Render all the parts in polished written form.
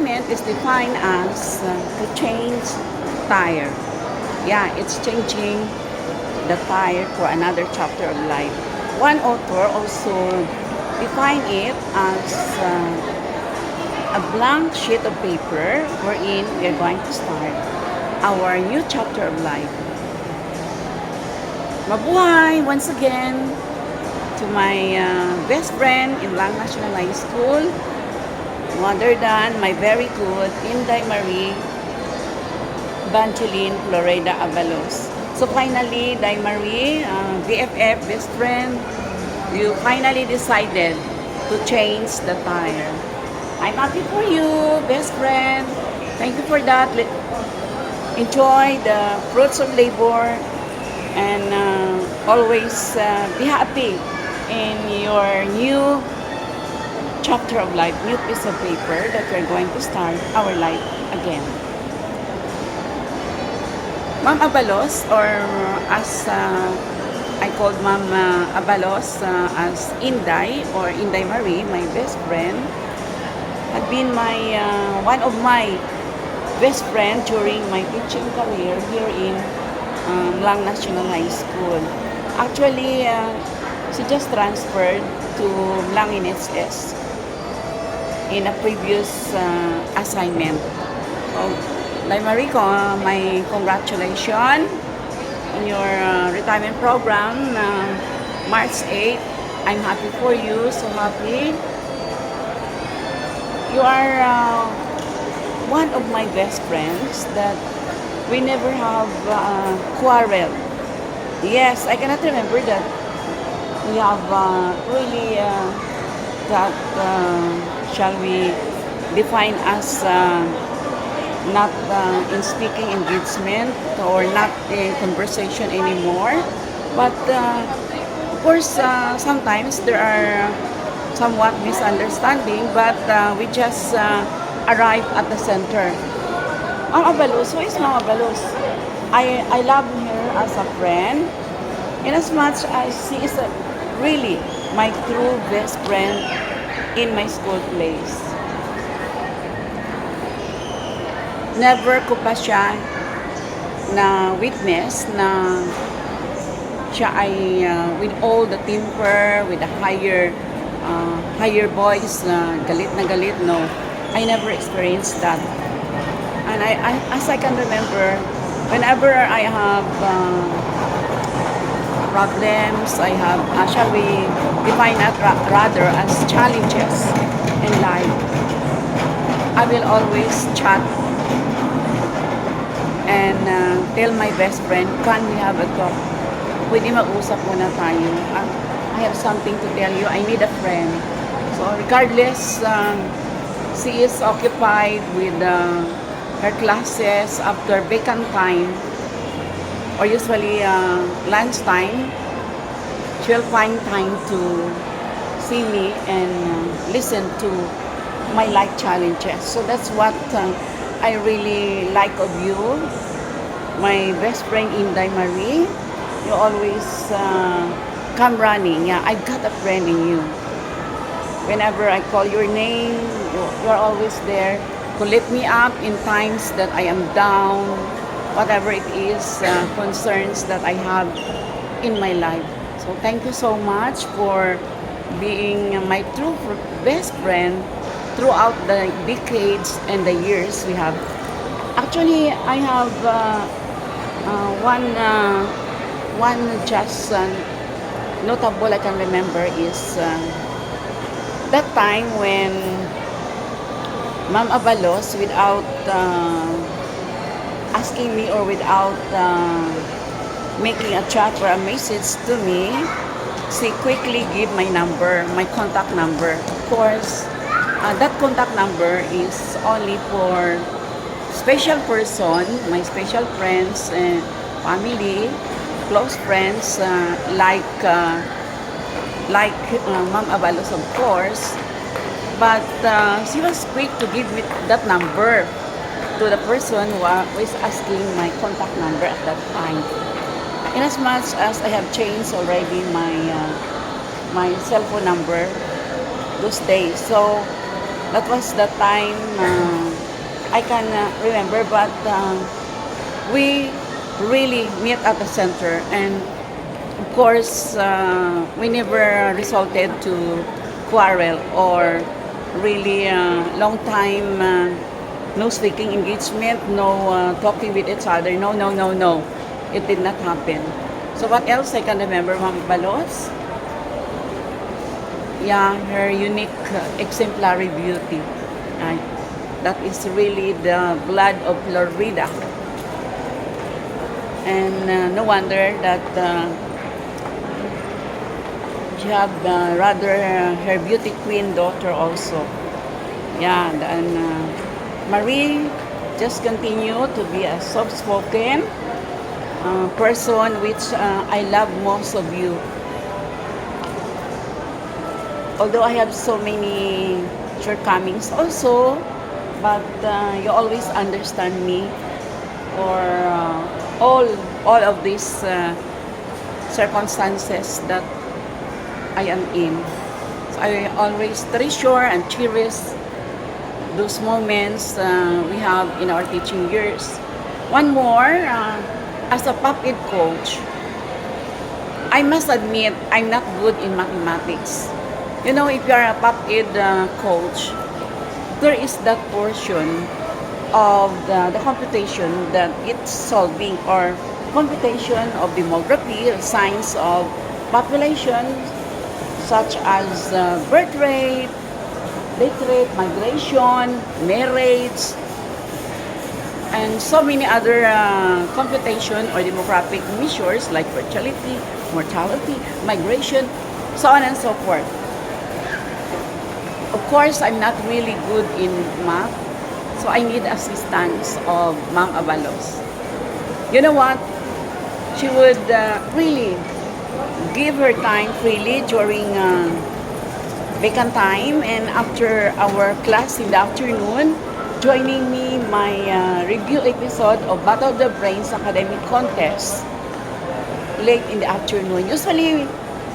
Is defined as to change tire. Yeah, it's changing the tire for another chapter of life. One author also defined it as a blank sheet of paper wherein we are going to start our new chapter of life. Mabuhay once again to my best friend in Lang National High School, other than my very good Inday Marie Bancheline Florida Avalos. So finally, Day Marie, BFF, best friend, you finally decided to change the tire. I'm happy for you, best friend. Thank you for that. Enjoy the fruits of labor and always be happy in your new chapter of life, new piece of paper that we're going to start our life again. Ma'am Abalos, or as I called Ma'am Abalos as Inday or Inday Marie, my best friend, had been my one of my best friend during my teaching career here in Lang National High School. Actually, she just transferred to Lang NSS in a previous assignment. So, Marie, my congratulations on your retirement program, March 8. I'm happy for you, so happy. You are one of my best friends that we never have quarrel. Yes, I cannot remember that we have really that shall we define as not in speaking engagement or not in conversation anymore. But of course, sometimes there are somewhat misunderstanding, but we just arrive at the center. Ma'am Abalos, who is Ma'am Abalos? I love her as a friend, in as much as she is really my true best friend in my school place. Never ko pa siya na witness na siya ay with all the temper, with the higher voice na galit, no. I never experienced that. And as I can remember, whenever I have problems, I have, shall we define that rather as challenges in life, I will always chat and tell my best friend, can we have a talk? Pwede mag-usap muna tayo. I have something to tell you. I need a friend. So regardless, she is occupied with her classes after vacant time, or usually lunchtime, she'll find time to see me and listen to my life challenges. So that's what I really like of you, my best friend Inday Marie. You always come running. Yeah, I've got a friend in you. Whenever I call your name, you're always there to lift me up in times that I am down, whatever it is, concerns that I have in my life. So thank you so much for being my true best friend throughout the decades and the years we have. Actually, I have one just notable I can remember is that time when Ma'am Abalos, without asking me or without making a chat or a message to me, she quickly gave my number, my contact number. Of course, that contact number is only for special person, my special friends and family, close friends like Ma'am Abalos, of course. But she was quick to give me that number to the person who is asking my contact number at that time. In as much as I have changed already my cell phone number those days. So That was the time I can remember, but we really meet at the center, and of course, we never resulted to quarrel or really long time no speaking engagement, no talking with each other. No, no, no, no. It did not happen. So what else I can remember, Ma'am Balos? Yeah, her unique, exemplary beauty. Uh, that is really the blood of Florida. And no wonder that she have rather her beauty queen daughter also. Yeah, and Marie just continue to be a soft-spoken person, which I love most of you. Although I have so many shortcomings also, but you always understand me for all of these circumstances that I am in. So I always treasure and cherish those moments we have in our teaching years. One more, as a PopEd coach, I must admit I'm not good in mathematics. You know, if you are a PopEd coach, there is that portion of the computation that it's solving, or computation of demography, science of population, such as birth rate, death rate, migration, marriage, and so many other computation or demographic measures like fertility, mortality, migration, so on and so forth. Of course, I'm not really good in math, so I need assistance of Ma'am Abalos. You know what? She would really give her time freely during vacant time, and after our class in the afternoon, joining me my review episode of Battle of the Brains Academic Contest late in the afternoon. Usually,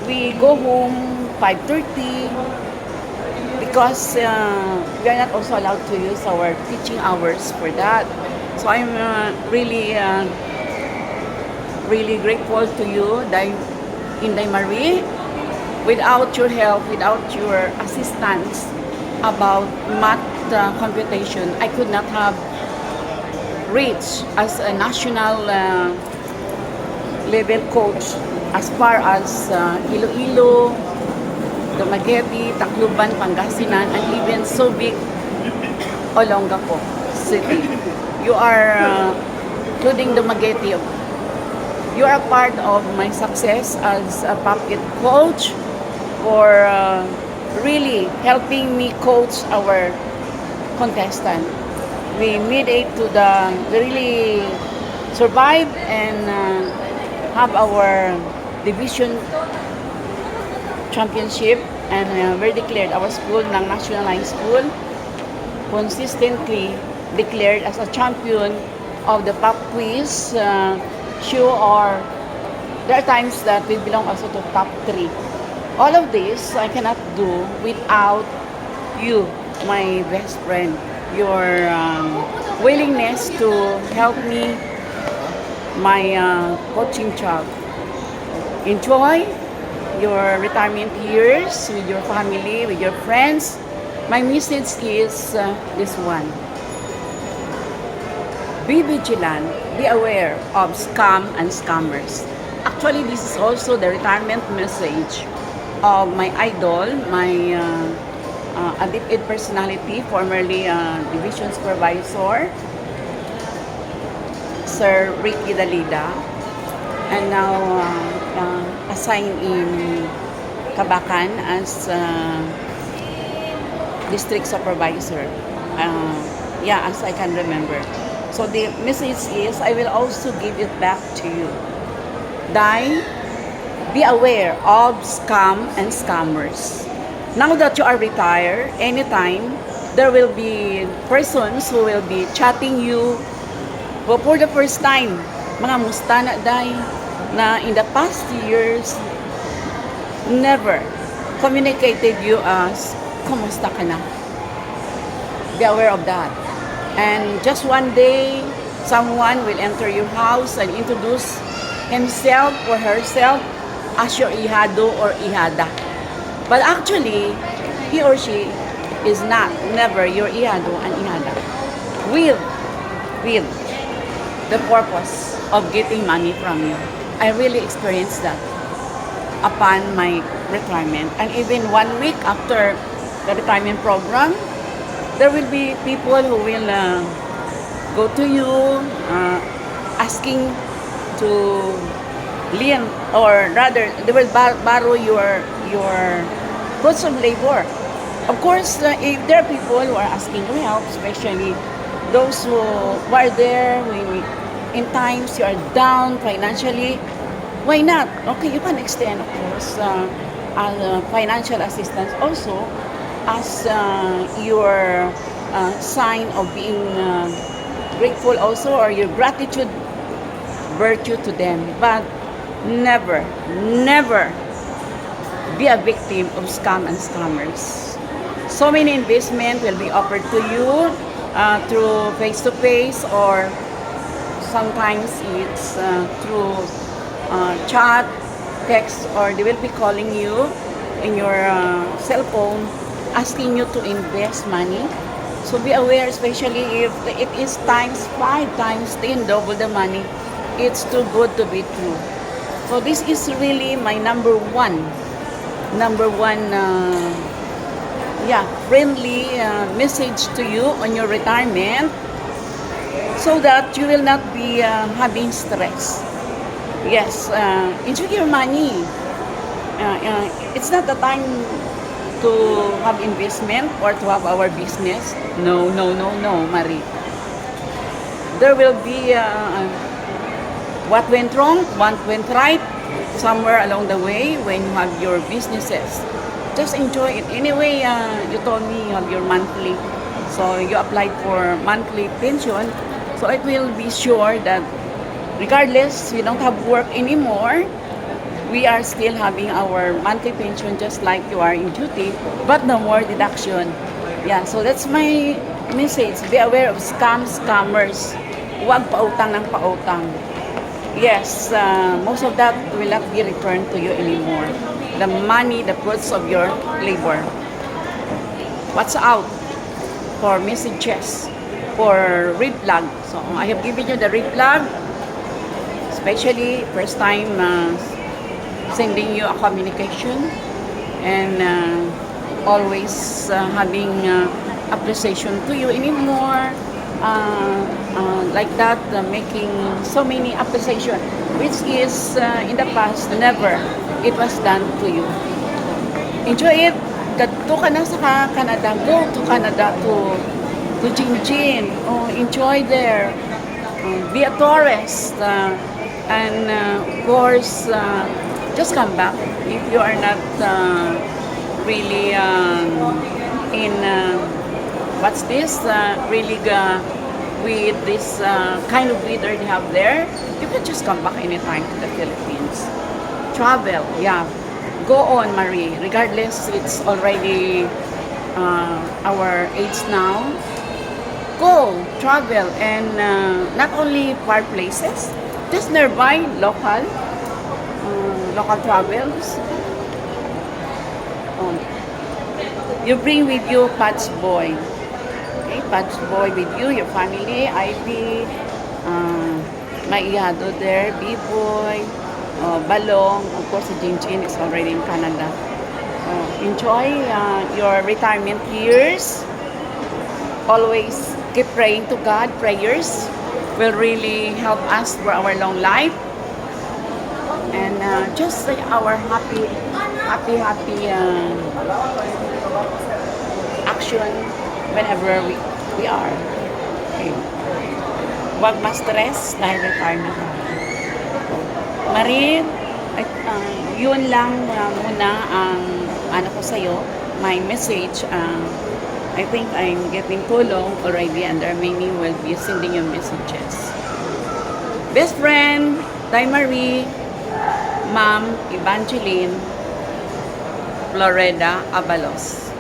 we go home 5:30 because we are not also allowed to use our teaching hours for that. So I'm really grateful to you, Inday Marie. Without your help, without your assistance about math computation, I could not have reached as a national level coach as far as Iloilo, Dumaguete, Tacloban, Pangasinan, and even Subic, Olongapo City. You are, including Dumaguete, you are a part of my success as a PopEd coach for really helping me coach our contestant. We mediate to really survive and have our division championship, and we're declared, our school ng National High School consistently declared as a champion of the pop quiz. There are times that we belong also to top 3. All of this I cannot do without you, my best friend. Your willingness to help me my coaching job. Enjoy your retirement years with your family, with your friends. My message is this one. Be vigilant, be aware of scam and scammers. Actually, this is also the retirement message of my idol, my addicted personality, formerly division supervisor, Sir Ricky Dalida, and now assigned in Kabacan as district supervisor. As I can remember. So the message is, I will also give it back to you. Be aware of scam and scammers. Now that you are retired, anytime there will be persons who will be chatting you who for the first time, mga musta na day, na in the past years never communicated you as kumusta ka na. Be aware of that. And just one day, someone will enter your house and introduce himself or herself as your ihado or ihada. But actually, he or she is not, never your ihado and ihada. With the purpose of getting money from you. I really experienced that upon my retirement. And even 1 week after the retirement program, there will be people who will go to you asking to lend, or rather, they will borrow your goods of labor. Of course, if there are people who are asking for help, especially those who are there when in times you are down financially, why not? Okay, you can extend, of course, financial assistance also as your sign of being grateful also, or your gratitude virtue to them. But never, never be a victim of scam and scammers. So many investment will be offered to you through face-to-face, or sometimes it's through chat, text, or they will be calling you in your cell phone asking you to invest money. So be aware, especially if it is times 5, times 10, double the money. It's too good to be true. So this is really my number one friendly message to you on your retirement, so that you will not be having stress. Yes, enjoy your money. It's not the time to have investment or to have our business. No, no, no, no, Marie. There will be what went wrong, what went right, somewhere along the way when you have your businesses. Just enjoy it. Anyway, you told me you have your monthly, so you applied for monthly pension. So it will be sure that regardless we don't have work anymore, we are still having our monthly pension just like you are in duty, but no more deduction. Yeah, so that's my message. Be aware of scammers. Huwag pautang ng pautang. Yes, most of that will not be returned to you anymore. The money, the fruits of your labor. Watch out for messages, for red flag. So I have given you the red flag, especially first time sending you a communication, and always having appreciation to you anymore. Like that, making so many appreciation, which is in the past never it was done to you. Enjoy it. Kadto ka na sa Canada, go to Canada, to Jinjin. Oh, enjoy there. Be a tourist, and of course, just come back if you are not really in what's this really with this kind of weather they have there. You can just come back anytime to the Philippines. Travel, yeah, go on, Marie, regardless it's already our age now. Go travel, and not only far places, just nearby, local travels. You bring with you Patch Boy. Okay, Patch Boy with you, your family, Ivy, my ihado there, B-Boy, Balong, of course, Jinjin is already in Canada. Enjoy your retirement years. Always keep praying to God. Prayers will really help us for our long life. And just our happy action whenever we are. Okay. Huwag ma-stress dahil retirement na. Marie, yun lang muna ang ano ko sa'yo, my message. I think I'm getting too long already, and there many will be sending you messages. Best friend, Day Marie, Ma'am Evangeline Floreda Abalos.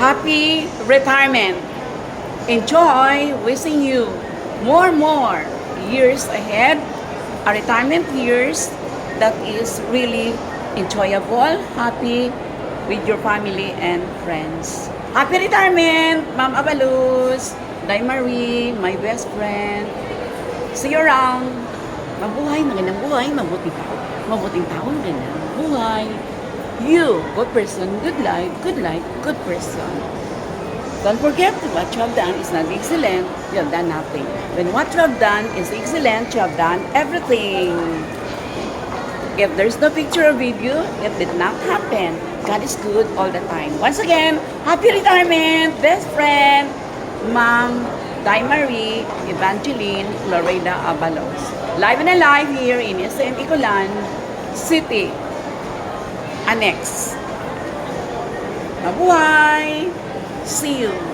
Happy retirement. Enjoy. Wishing you more years ahead. A retirement years that is really enjoyable, happy with your family and friends. Happy retirement, Ma'am Abaluz, Day Marie, my best friend. See you around. Mabuhay, magandang buhay, mabuting tao, magandang buhay. You, good person, good life, good person. Don't forget, what you have done is not excellent, you have done nothing. When what you have done is excellent, you have done everything. If there's no picture or video, it did not happen. God is good all the time. Once again, happy retirement, best friend, Ma'am Day Marie Evangeline Florida Abalos. Live and alive here in SM Icolan City. Annex. Mabuhay! See you!